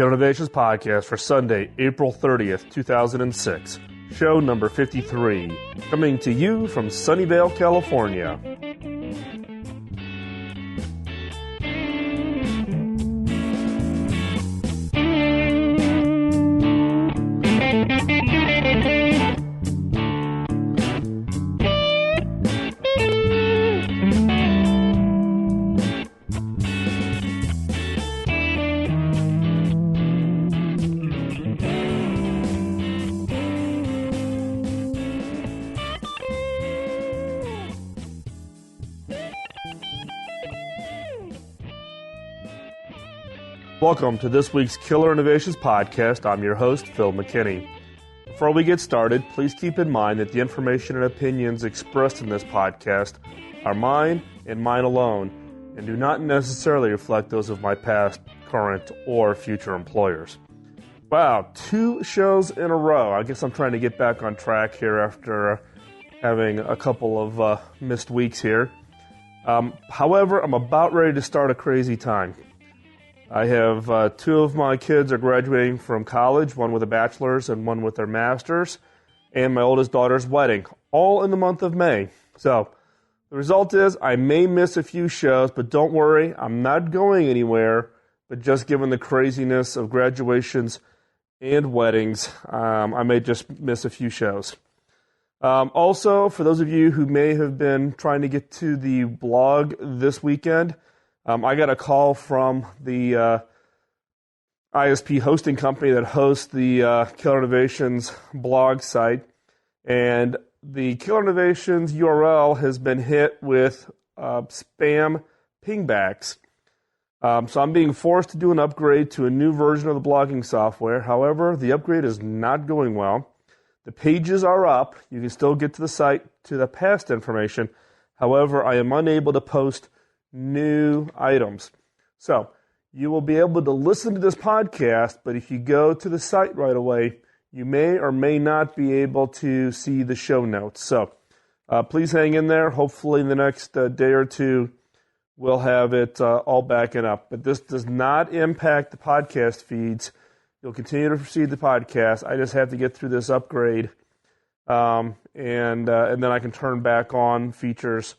Killer Innovations Podcast for Sunday, April 30th, 2006. Show number 53. Coming to you from Sunnyvale, California. Welcome to this week's Killer Innovations Podcast. I'm your host, Phil McKinney. Before we get started, please keep in mind that the information and opinions expressed in this podcast are mine and mine alone, and do not necessarily reflect those of my past, current, or future employers. Wow, 2 shows in a row. I guess I'm trying to get back on track here after having a couple of missed weeks here. However, I'm about ready to start a crazy time. I have 2 of my kids are graduating from college, one with a bachelor's and one with their master's, and my oldest daughter's wedding, all in the month of May. So the result is I may miss a few shows, but don't worry, I'm not going anywhere, but just given the craziness of graduations and weddings, I may just miss a few shows. Also, for those of you who may have been trying to get to the blog this weekend, I got a call from the ISP hosting company that hosts the Killer Innovations blog site, and the Killer Innovations URL has been hit with spam pingbacks. So I'm being forced to do an upgrade to a new version of the blogging software. However, the upgrade is not going well. The pages are up. You can still get to the site to the past information. However, I am unable to post new items. So you will be able to listen to this podcast, but if you go to the site right away, you may or may not be able to see the show notes. So please hang in there. Hopefully in the next day or two, we'll have it all backing up. But this does not impact the podcast feeds. You'll continue to receive the podcast. I just have to get through this upgrade, and then I can turn back on features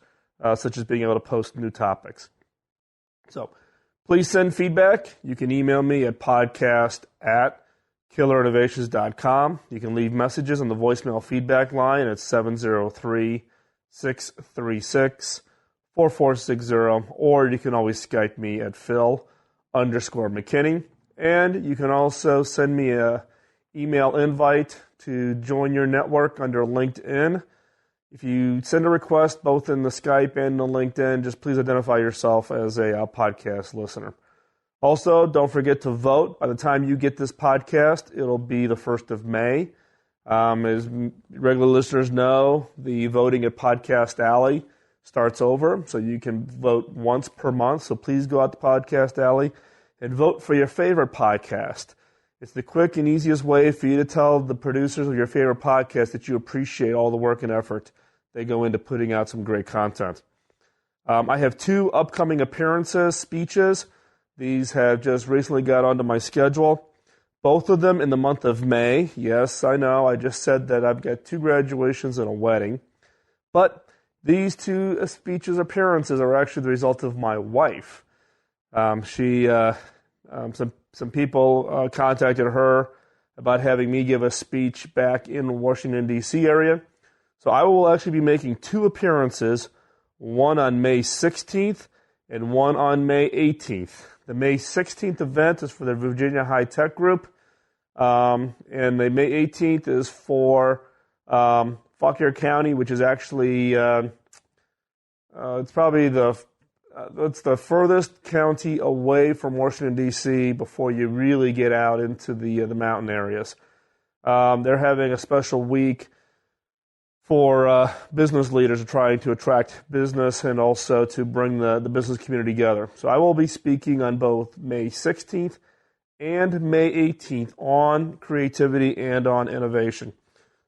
such as being able to post new topics. So please send feedback. You can email me at podcast@killerinnovations.com. You can leave messages on the voicemail feedback line at 703-636-4460, or you can always Skype me at Phil_McKinney. And you can also send me an email invite to join your network under LinkedIn. If you send a request both in the Skype and the LinkedIn, just please identify yourself as a podcast listener. Also, don't forget to vote. By the time you get this podcast, it'll be the 1st of May. As regular listeners know, the voting at Podcast Alley starts over, so you can vote once per month. So please go out to Podcast Alley and vote for your favorite podcast. It's the quick and easiest way for you to tell the producers of your favorite podcast that you appreciate all the work and effort they go into putting out some great content. I have 2 upcoming appearances, speeches. These have just recently got onto my schedule. Both of them in the month of May. Yes, I know, I just said that I've got 2 graduations and a wedding. But these 2 speeches appearances are actually the result of my wife. Some people contacted her about having me give a speech back in the Washington, D.C. area. So I will actually be making 2 appearances, one on May 16th and one on May 18th. The May 16th event is for the Virginia High Tech Group, and the May 18th is for Fauquier County, which is actually it's probably it's the furthest county away from Washington, D.C. before you really get out into the mountain areas. They're having a special week for business leaders trying to attract business and also to bring the business community together. So I will be speaking on both May 16th and May 18th on creativity and on innovation.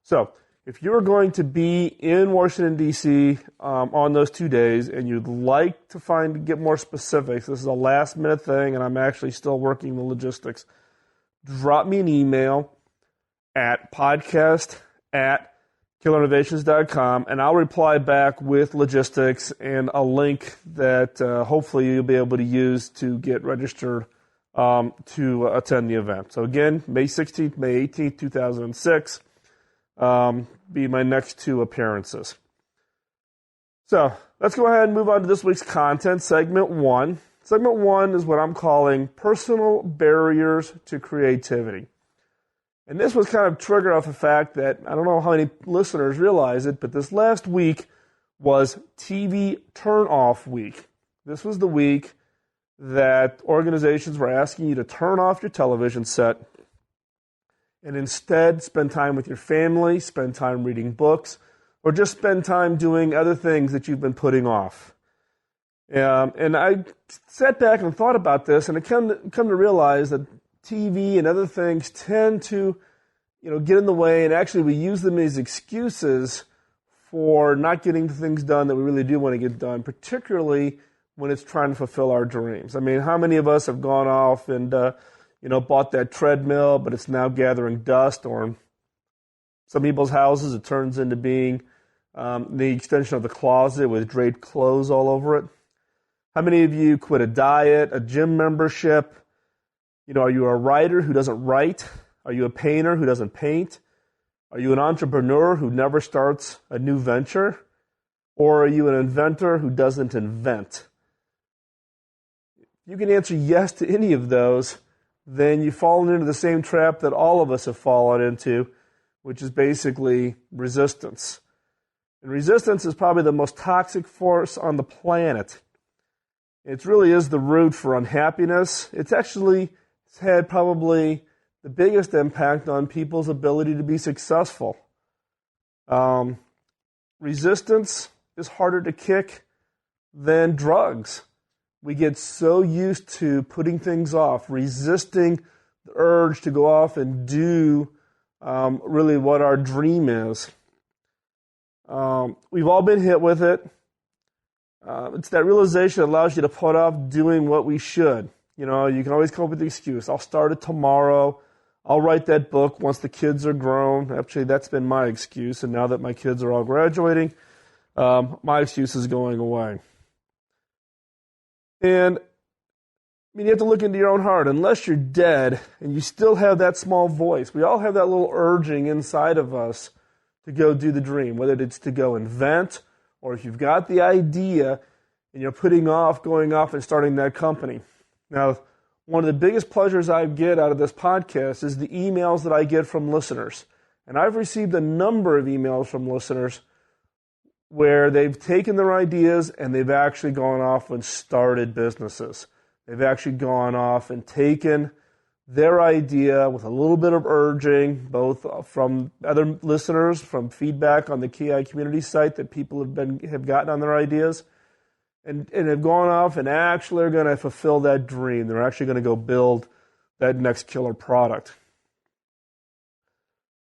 So if you're going to be in Washington, D.C. On those 2 days and you'd like to get more specifics, this is a last-minute thing, and I'm actually still working the logistics. drop me an email at podcast@killerinnovations.com, and I'll reply back with logistics and a link that hopefully you'll be able to use to get registered to attend the event. So again, May 16th, May 18th, 2006, be my next two appearances. So let's go ahead and move on to this week's content, segment 1. Segment 1 is what I'm calling personal barriers to creativity. And this was kind of triggered off the fact that, I don't know how many listeners realize it, but this last week was TV turn-off week. This was the week that organizations were asking you to turn off your television set and instead spend time with your family, spend time reading books, or just spend time doing other things that you've been putting off. And I sat back and thought about this, and I come to realize that TV and other things tend to, get in the way, and actually we use them as excuses for not getting the things done that we really do want to get done, particularly when it's trying to fulfill our dreams. I mean, how many of us have gone off and, bought that treadmill, but it's now gathering dust, or in some people's houses it turns into being the extension of the closet with draped clothes all over it. How many of you quit a diet, a gym membership? Are you a writer who doesn't write? Are you a painter who doesn't paint? Are you an entrepreneur who never starts a new venture? Or are you an inventor who doesn't invent? If you can answer yes to any of those, then you've fallen into the same trap that all of us have fallen into, which is basically resistance. And resistance is probably the most toxic force on the planet. It really is the root for unhappiness. It's had probably the biggest impact on people's ability to be successful. Resistance is harder to kick than drugs. We get so used to putting things off, resisting the urge to go off and do really what our dream is. We've all been hit with it. It's that realization that allows you to put off doing what we should. You can always come up with the excuse. I'll start it tomorrow. I'll write that book once the kids are grown. Actually, that's been my excuse. And now that my kids are all graduating, my excuse is going away. And you have to look into your own heart. Unless you're dead and you still have that small voice, we all have that little urging inside of us to go do the dream, whether it's to go invent, or if you've got the idea and you're putting off going off and starting that company. Now, one of the biggest pleasures I get out of this podcast is the emails that I get from listeners. And I've received a number of emails from listeners where they've taken their ideas and they've actually gone off and started businesses. They've actually gone off and taken their idea with a little bit of urging, both from other listeners, from feedback on the KI community site that people have gotten on their ideas, and have gone off and actually are going to fulfill that dream. They're actually going to go build that next killer product.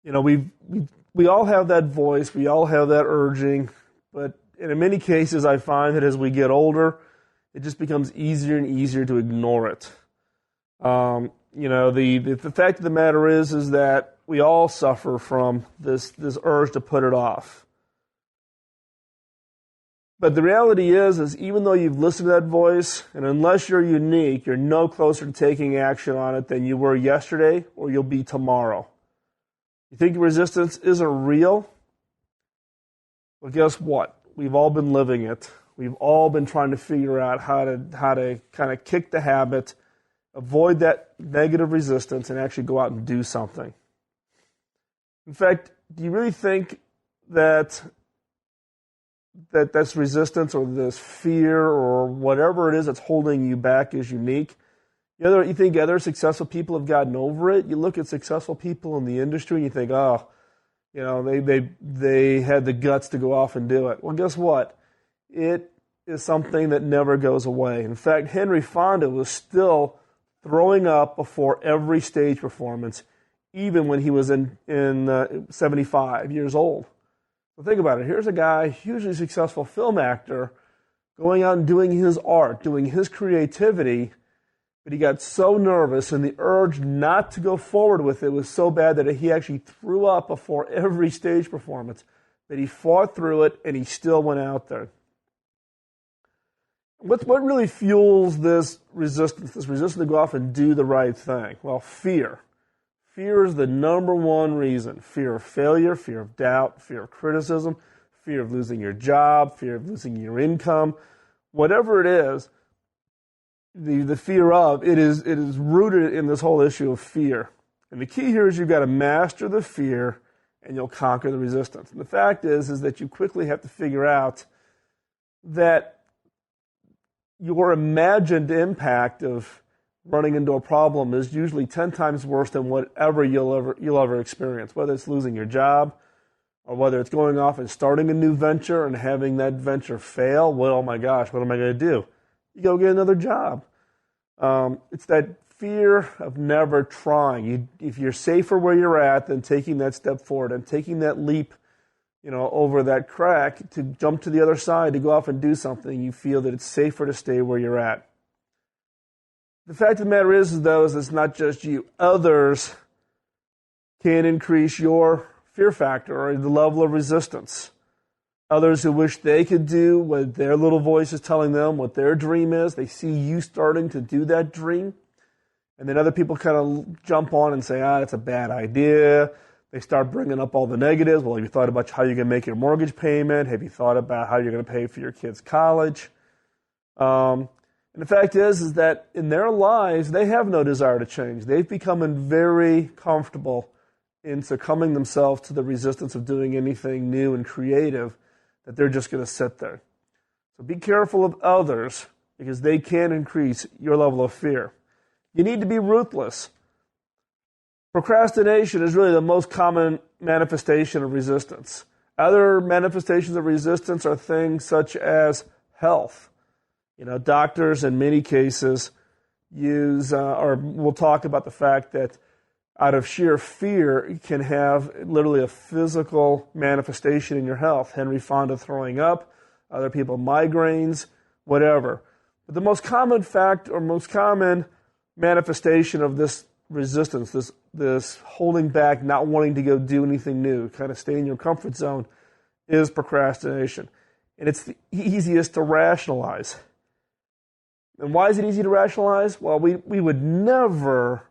We all have that voice, we all have that urging, but in many cases I find that as we get older, it just becomes easier and easier to ignore it. The fact of the matter is that we all suffer from this urge to put it off. But the reality is even though you've listened to that voice, and unless you're unique, you're no closer to taking action on it than you were yesterday or you'll be tomorrow. You think resistance isn't real? Well, guess what? We've all been living it. We've all been trying to figure out how to kind of kick the habit, avoid that negative resistance, and actually go out and do something. In fact, do you really think that's resistance or this fear or whatever it is that's holding you back is unique? You think other successful people have gotten over it? You look at successful people in the industry and you think, they had the guts to go off and do it. Well, guess what? It is something that never goes away. In fact, Henry Fonda was still throwing up before every stage performance, even when he was in 75 years old. So think about it. Here's a guy, hugely successful film actor, going out and doing his art, doing his creativity, But he got so nervous, and the urge not to go forward with it was so bad that he actually threw up before every stage performance. But he fought through it, and he still went out there. What really fuels this resistance to go off and do the right thing? Well, fear. Fear is the number one reason. Fear of failure, fear of doubt, fear of criticism, fear of losing your job, fear of losing your income. Whatever it is, the fear of, it is rooted in this whole issue of fear. And the key here is you've got to master the fear and you'll conquer the resistance. And the fact is that you quickly have to figure out that your imagined impact of running into a problem is usually 10 times worse than whatever you'll ever experience, whether it's losing your job or whether it's going off and starting a new venture and having that venture fail. Well, oh my gosh, what am I going to do? You go get another job. It's that fear of never trying. If you're safer where you're at, then taking that step forward and taking that leap, over that crack to jump to the other side, to go off and do something, you feel that it's safer to stay where you're at. The fact of the matter is it's not just you. Others can increase your fear factor or the level of resistance. Others who wish they could do what their little voice is telling them, what their dream is. They see you starting to do that dream. And then other people kind of jump on and say, that's a bad idea. They start bringing up all the negatives. Well, have you thought about how you're going to make your mortgage payment? Have you thought about how you're going to pay for your kids' college? And the fact is that in their lives, they have no desire to change. They've become very comfortable in succumbing themselves to the resistance of doing anything new and creative, that they're just going to sit there. So be careful of others because they can increase your level of fear. You need to be ruthless. Procrastination is really the most common manifestation of resistance. Other manifestations of resistance are things such as health. Doctors in many cases use, or we'll talk about the fact that out of sheer fear, you can have literally a physical manifestation in your health. Henry Fonda throwing up, other people migraines, whatever. But the most common fact or most common manifestation of this resistance, this holding back, not wanting to go do anything new, kind of stay in your comfort zone, is procrastination. And it's the easiest to rationalize. And why is it easy to rationalize? Well, we would never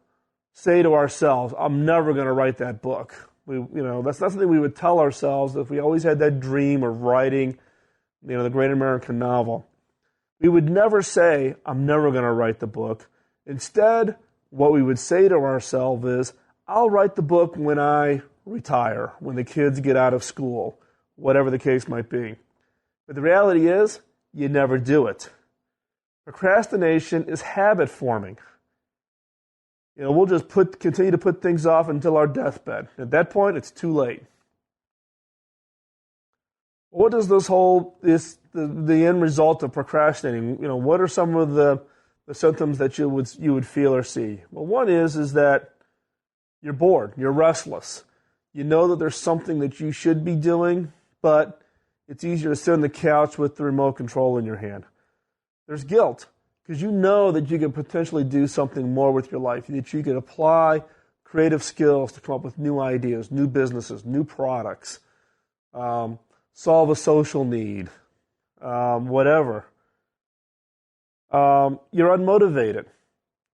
say to ourselves, I'm never going to write that book. That's not something we would tell ourselves if we always had that dream of writing, the great American novel. We would never say, I'm never going to write the book. Instead, what we would say to ourselves is, I'll write the book when I retire, when the kids get out of school, whatever the case might be. But the reality is, you never do it. Procrastination is habit forming. We'll just continue to put things off until our deathbed. At that point, it's too late. What does the end result of procrastinating? What are some of the symptoms that you would feel or see? Well, one is that you're bored, you're restless. You know that there's something that you should be doing, but it's easier to sit on the couch with the remote control in your hand. There's guilt, because you know that you could potentially do something more with your life, that you could apply creative skills to come up with new ideas, new businesses, new products, solve a social need, whatever. You're unmotivated.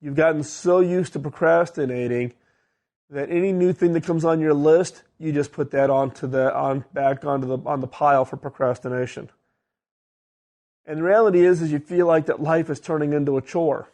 You've gotten so used to procrastinating that any new thing that comes on your list, you just put that on the pile for procrastination. And the reality is you feel like that life is turning into a chore.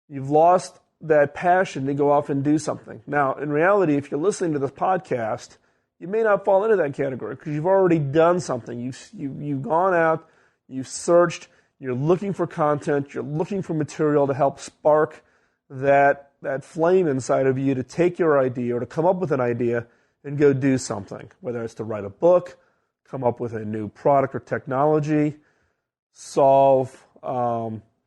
You've lost that passion to go off and do something. Now, in reality, if you're listening to this podcast, you may not fall into that category because you've already done something. You've gone out, you've searched, you're looking for content, you're looking for material to help spark that flame inside of you to take your idea or to come up with an idea and go do something, whether it's to write a book, come up with a new product or technology, solve whatever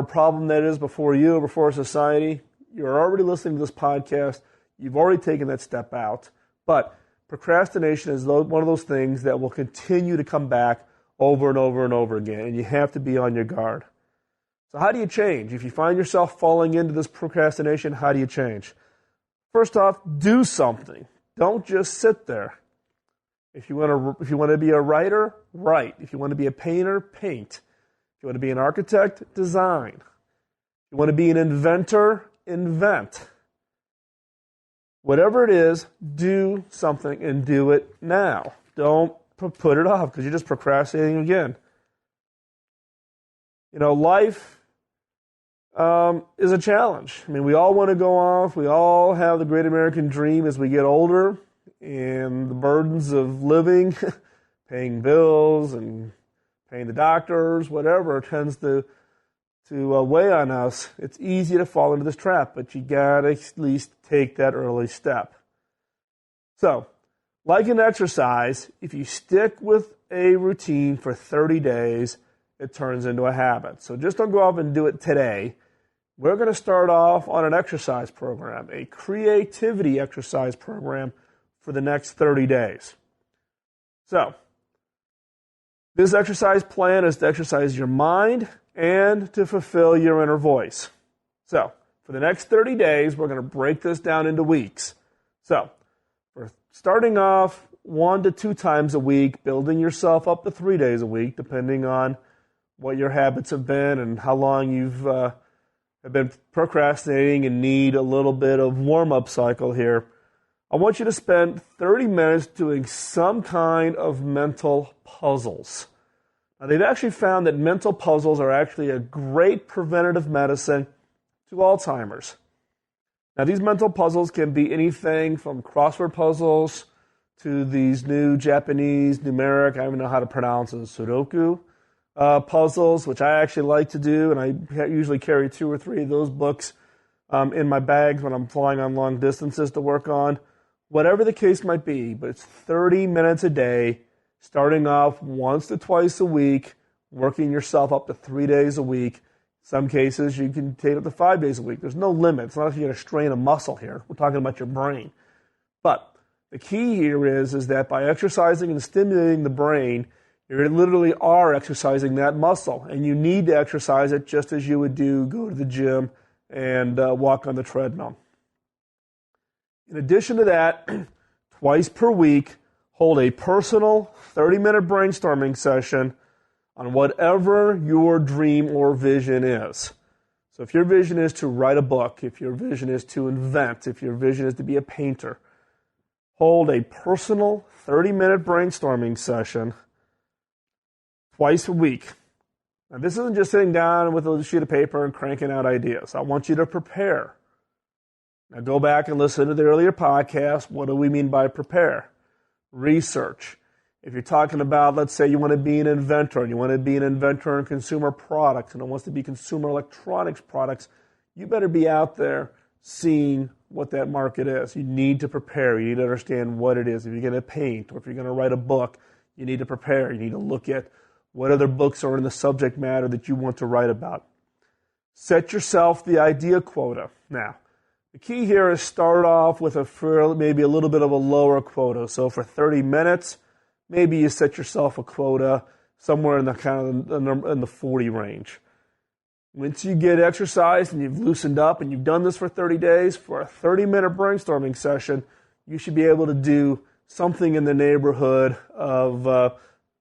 problem that is before you or before society. You're already listening to this podcast. You've already taken that step out. But procrastination is one of those things that will continue to come back over and over and over again, and you have to be on your guard. So how do you change? If you find yourself falling into this procrastination, how do you change? First off, do something. Don't just sit there. If you want to be a writer, write. If you want to be a painter, paint. If you want to be an architect, design. If you want to be an inventor, invent. Whatever it is, do something and do it now. Don't put it off because you're just procrastinating again. Life is a challenge. I mean, we all want to go off. We all have the great American dream as we get older, and the burdens of living, paying bills and paying the doctors, whatever, tends to weigh on us. It's easy to fall into this trap, but you got to at least take that early step. So, like an exercise, if you stick with a routine for 30 days, it turns into a habit. So just don't go off and do it today. We're going to start off on an exercise program, a creativity exercise program for the next 30 days. So, this exercise plan is to exercise your mind and to fulfill your inner voice. So, for the next 30 days, we're going to break this down into weeks. So, we're starting off 1 to 2 times a week, building yourself up to 3 days a week, depending on what your habits have been and how long you've have been procrastinating and need a little bit of warm-up cycle here. I want you to spend 30 minutes doing some kind of mental puzzles. Now, they've actually found that mental puzzles are actually a great preventative medicine to Alzheimer's. Now, these mental puzzles can be anything from crossword puzzles to these new Japanese numeric, I don't even know how to pronounce it, Sudoku puzzles, which I actually like to do, and I usually carry 2 or 3 of those books in my bags when I'm flying on long distances to work on. Whatever the case might be, but it's 30 minutes a day, starting off once to twice a week, working yourself up to 3 days a week. Some cases you can take up to 5 days a week. There's no limit. It's not like you're going to strain a muscle here. We're talking about your brain. But the key here is that by exercising and stimulating the brain, you literally are exercising that muscle, and you need to exercise it just as you would go to the gym and walk on the treadmill. In addition to that, twice per week, hold a personal 30-minute brainstorming session on whatever your dream or vision is. So if your vision is to write a book, if your vision is to invent, if your vision is to be a painter, hold a personal 30-minute brainstorming session twice a week. Now, this isn't just sitting down with a sheet of paper and cranking out ideas. I want you to prepare. Now, go back and listen to the earlier podcast. What do we mean by prepare? Research. If you're talking about, let's say you want to be an inventor, and you want to be an inventor in consumer products, and it wants to be consumer electronics products, you better be out there seeing what that market is. You need to prepare. You need to understand what it is. If you're going to paint or if you're going to write a book, you need to prepare. You need to look at what other books are in the subject matter that you want to write about. Set yourself the idea quota. Now, the key here is start off with maybe a little bit of a lower quota. So for 30 minutes, maybe you set yourself a quota somewhere in the kind of in the 40 range. Once you get exercised and you've loosened up and you've done this for 30 days, for a 30-minute brainstorming session, you should be able to do something in the neighborhood of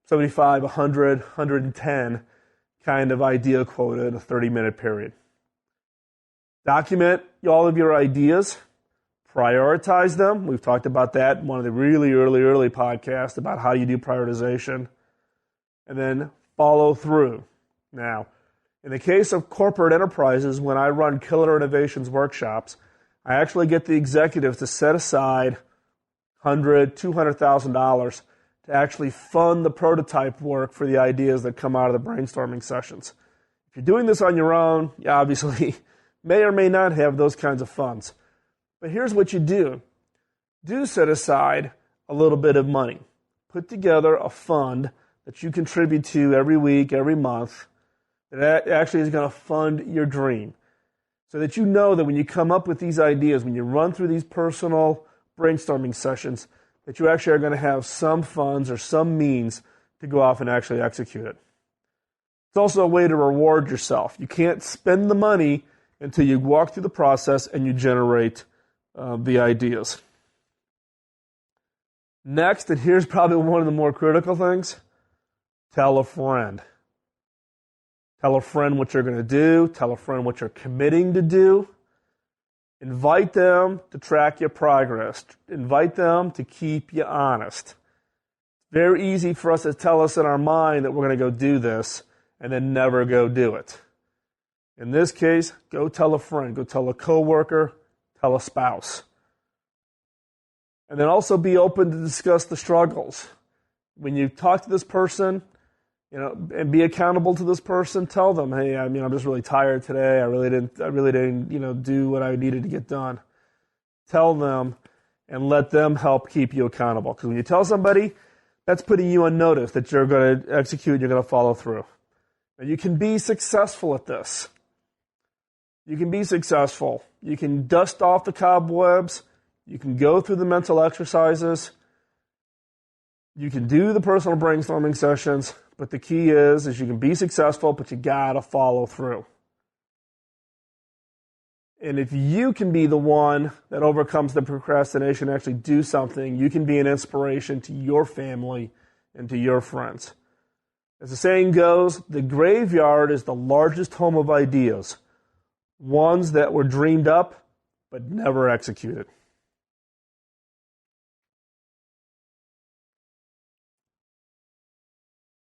75, 100, 110 kind of idea quota in a 30-minute period. Document all of your ideas. Prioritize them. We've talked about that in one of the really early podcasts about how you do prioritization. And then follow through. Now, in the case of corporate enterprises, when I run Killer Innovations workshops, I actually get the executives to set aside $100,000, $200,000 to actually fund the prototype work for the ideas that come out of the brainstorming sessions. If you're doing this on your own, you obviously may or may not have those kinds of funds. But here's what you do. Do set aside a little bit of money. Put together a fund that you contribute to every week, every month, that actually is going to fund your dream. So that you know that when you come up with these ideas, when you run through these personal brainstorming sessions, that you actually are going to have some funds or some means to go off and actually execute it. It's also a way to reward yourself. You can't spend the money until you walk through the process and you generate the ideas. Next, and here's probably one of the more critical things, tell a friend. Tell a friend what you're going to do. Tell a friend what you're committing to do. Invite them to track your progress. Invite them to keep you honest. Very easy for us to tell us in our mind that we're going to go do this and then never go do it. In this case, go tell a friend, go tell a coworker, tell a spouse. And then also be open to discuss the struggles. When you talk to this person, and be accountable to this person, tell them, hey, I'm just really tired today. I really didn't, do what I needed to get done. Tell them and let them help keep you accountable. Because when you tell somebody, that's putting you on notice that you're going to execute, you're going to follow through. And you can be successful at this. You can be successful. You can dust off the cobwebs. You can go through the mental exercises. You can do the personal brainstorming sessions. But the key is you can be successful, but you got to follow through. And if you can be the one that overcomes the procrastination and actually do something, you can be an inspiration to your family and to your friends. As the saying goes, the graveyard is the largest home of ideas, ones that were dreamed up but never executed.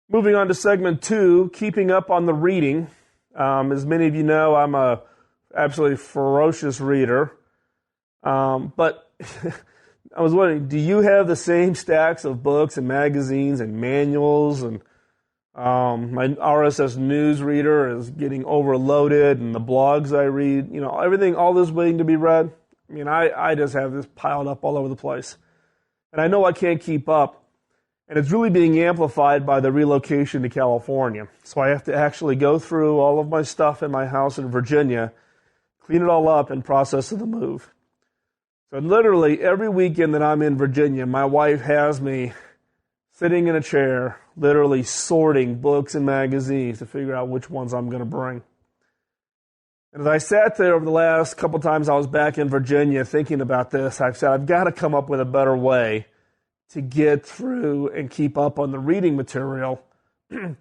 Moving on to segment 2, keeping up on the reading. As many of you know, I'm a absolutely ferocious reader. But I was wondering, do you have the same stacks of books and magazines and manuals? And my RSS news reader is getting overloaded, and the blogs I read, everything, all this waiting to be read. I just have this piled up all over the place. And I know I can't keep up. And it's really being amplified by the relocation to California. So I have to actually go through all of my stuff in my house in Virginia, clean it all up, and process the move. So literally every weekend that I'm in Virginia, my wife has me sitting in a chair, literally sorting books and magazines to figure out which ones I'm going to bring. And as I sat there over the last couple times I was back in Virginia thinking about this, I've said I've got to come up with a better way to get through and keep up on the reading material and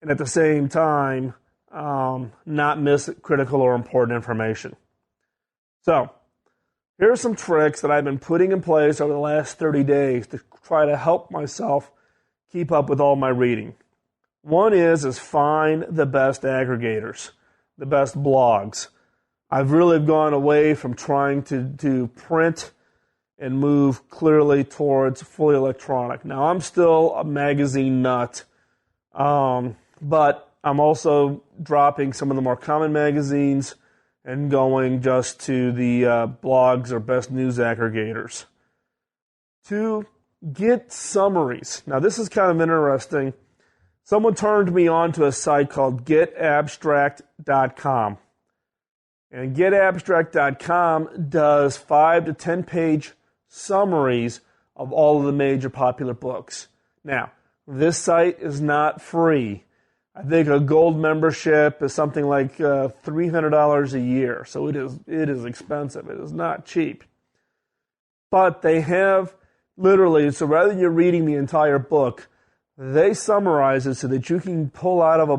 at the same time not miss critical or important information. So here are some tricks that I've been putting in place over the last 30 days to try to help myself keep up with all my reading. One is find the best aggregators, the best blogs. I've really gone away from trying to print and move clearly towards fully electronic. Now, I'm still a magazine nut, but I'm also dropping some of the more common magazines and going just to the blogs or best news aggregators. 2, get summaries. Now, this is kind of interesting. Someone turned me on to a site called getabstract.com. And getabstract.com does 5 to 10 page summaries of all of the major popular books. Now, this site is not free. I think a gold membership is something like $300 a year, so it is expensive. It is not cheap. But they have literally, so rather than you're reading the entire book, they summarize it so that you can pull out of a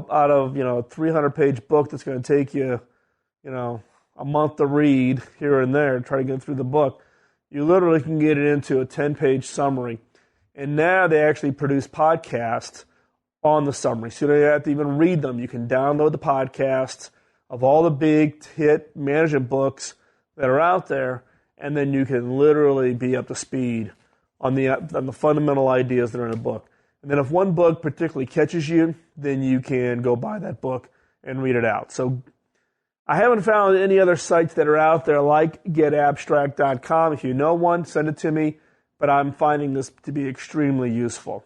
300-page book that's going to take you, a month to read here and there, try to get through the book. You literally can get it into a 10-page summary. And now they actually produce podcasts on the summary. So you don't have to even read them. You can download the podcasts of all the big hit management books that are out there, and then you can literally be up to speed on the fundamental ideas that are in a book. And then if one book particularly catches you, then you can go buy that book and read it out. So I haven't found any other sites that are out there like getabstract.com. If you know one, send it to me, but I'm finding this to be extremely useful.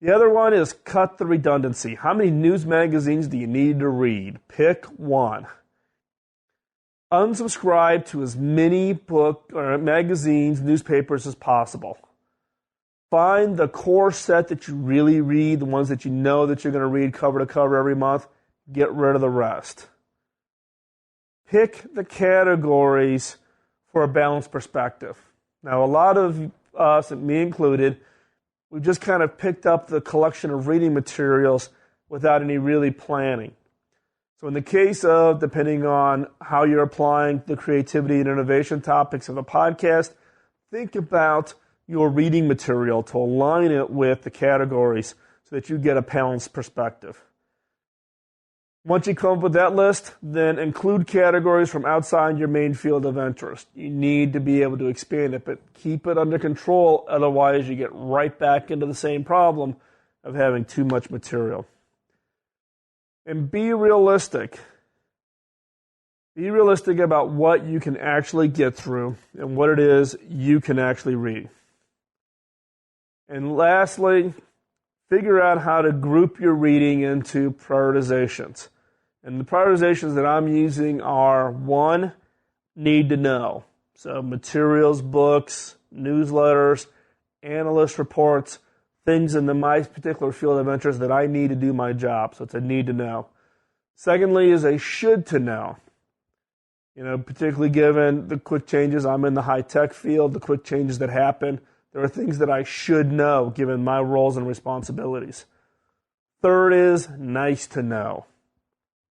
The other one is cut the redundancy. How many news magazines do you need to read? Pick one. Unsubscribe to as many book or magazines, newspapers as possible. Find the core set that you really read, the ones that you know that you're going to read cover to cover every month. Get rid of the rest. Pick the categories for a balanced perspective. Now, a lot of us, and me included, we've just kind of picked up the collection of reading materials without any really planning. So in the case of, depending on how you're applying the creativity and innovation topics of the podcast, think about your reading material to align it with the categories so that you get a balanced perspective. Once you come up with that list, then include categories from outside your main field of interest. You need to be able to expand it, but keep it under control. Otherwise, you get right back into the same problem of having too much material. And be realistic. Be realistic about what you can actually get through and what it is you can actually read. And lastly, figure out how to group your reading into prioritizations. And the prioritizations that I'm using are 1, need to know. So materials, books, newsletters, analyst reports, things in my particular field of interest that I need to do my job. So it's a need to know. Secondly is a should to know. Particularly given the quick changes. I'm in the high-tech field, the quick changes that happen. There are things that I should know given my roles and responsibilities. Third is nice to know.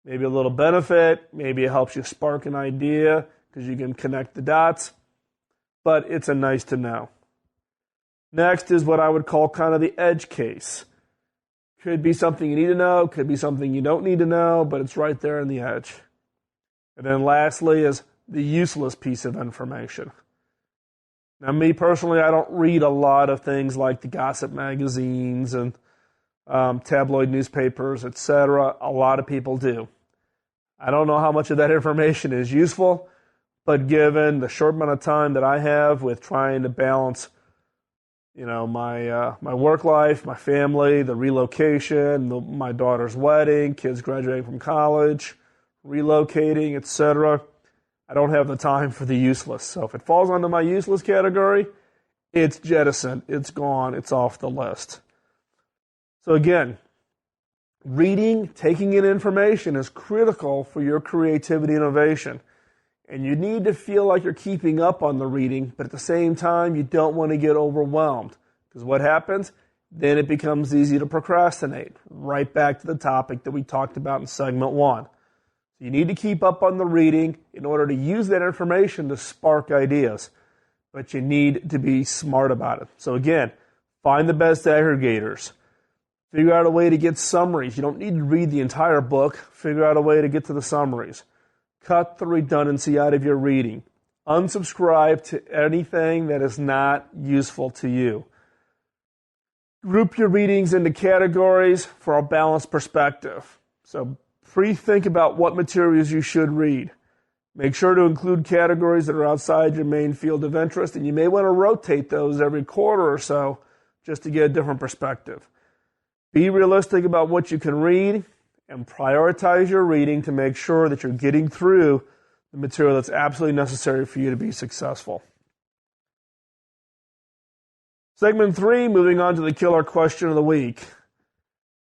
Maybe a little benefit, maybe it helps you spark an idea because you can connect the dots, but it's a nice to know. Next is what I would call kind of the edge case. Could be something you need to know, could be something you don't need to know, but it's right there in the edge. And then lastly is the useless piece of information. Now, me personally, I don't read a lot of things like the gossip magazines and tabloid newspapers, etc. A lot of people do. I don't know how much of that information is useful, but given the short amount of time that I have with trying to balance, my work life, my family, the relocation, my daughter's wedding, kids graduating from college, relocating, etc., I don't have the time for the useless. So if it falls under my useless category, it's jettisoned, it's gone, it's off the list. So again, reading, taking in information is critical for your creativity and innovation. And you need to feel like you're keeping up on the reading, but at the same time, you don't want to get overwhelmed. Because what happens? Then it becomes easy to procrastinate. Right back to the topic that we talked about in segment 1. You need to keep up on the reading in order to use that information to spark ideas. But you need to be smart about it. So again, find the best aggregators. Figure out a way to get summaries. You don't need to read the entire book. Figure out a way to get to the summaries. Cut the redundancy out of your reading. Unsubscribe to anything that is not useful to you. Group your readings into categories for a balanced perspective. So pre-think about what materials you should read. Make sure to include categories that are outside your main field of interest, and you may want to rotate those every quarter or so just to get a different perspective. Be realistic about what you can read and prioritize your reading to make sure that you're getting through the material that's absolutely necessary for you to be successful. Segment 3, moving on to the killer question of the week.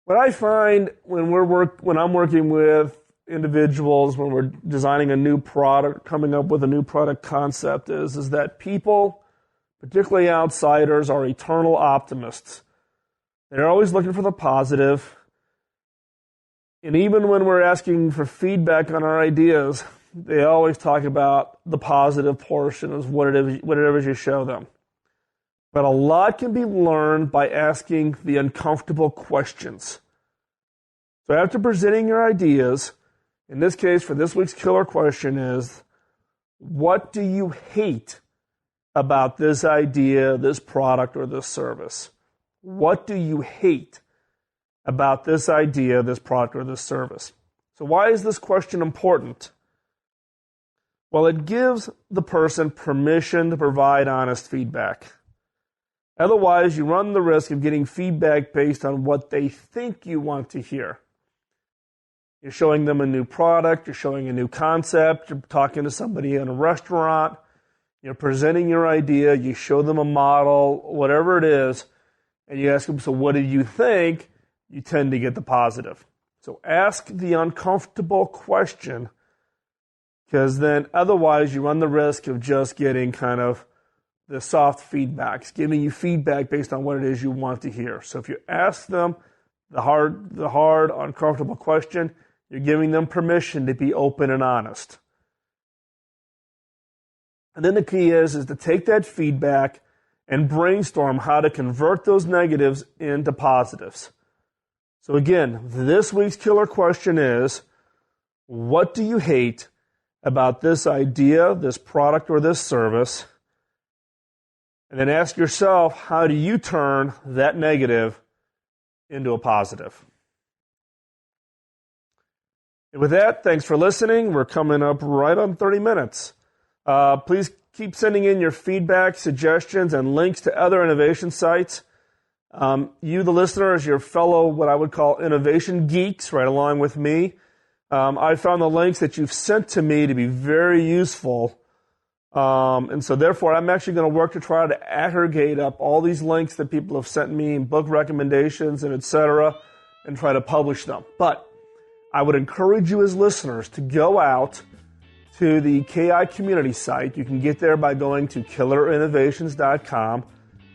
What I find when I'm working with individuals, when we're designing a new product, coming up with a new product concept, is that people, particularly outsiders, are eternal optimists. They're always looking for the positive. And even when we're asking for feedback on our ideas, they always talk about the positive portion of whatever you show them. But a lot can be learned by asking the uncomfortable questions. So after presenting your ideas, in this case, for this week's killer question is, what do you hate about this idea, this product, or this service? What do you hate about this idea, this product, or this service? So why is this question important? Well, it gives the person permission to provide honest feedback. Otherwise, you run the risk of getting feedback based on what they think you want to hear. You're showing them a new product, you're showing a new concept, you're talking to somebody in a restaurant, you're presenting your idea, you show them a model, whatever it is, and you ask them, so what did you think? You tend to get the positive. So ask the uncomfortable question, because then otherwise you run the risk of just getting kind of the soft feedbacks, giving you feedback based on what it is you want to hear. So if you ask them the hard, uncomfortable question, you're giving them permission to be open and honest. And then the key is to take that feedback and brainstorm how to convert those negatives into positives. So again, this week's killer question is, what do you hate about this idea, this product, or this service? And then ask yourself, how do you turn that negative into a positive? And with that, thanks for listening. We're coming up right on 30 minutes. Please keep sending in your feedback, suggestions, and links to other innovation sites. You, the listener, as your fellow, what I would call innovation geeks, right along with me, I found the links that you've sent to me to be very useful. And so therefore, I'm actually going to work to try to aggregate up all these links that people have sent me, book recommendations, and etc., and try to publish them. But I would encourage you as listeners to go out to the KI community site. You can get there by going to killerinnovations.com.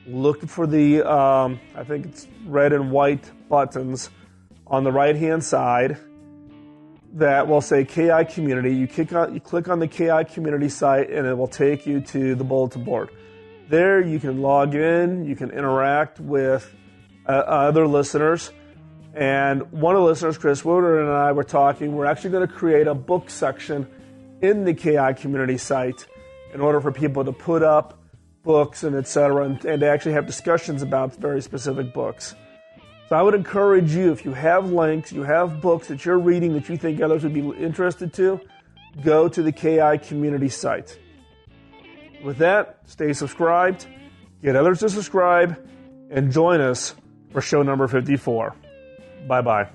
Look for the, I think it's red and white buttons on the right-hand side that will say KI Community. You click on the KI Community site, and it will take you to the bulletin board. There you can log in, you can interact with other listeners. And one of the listeners, Chris Wooder, and I were talking, we're actually going to create a book section in the KI Community site in order for people to put up books and etc. and to actually have discussions about very specific books. So I would encourage you, if you have links, you have books that you're reading that you think others would be interested to, go to the KI Community site. With that, stay subscribed, get others to subscribe, and join us for show number 54. Bye-bye.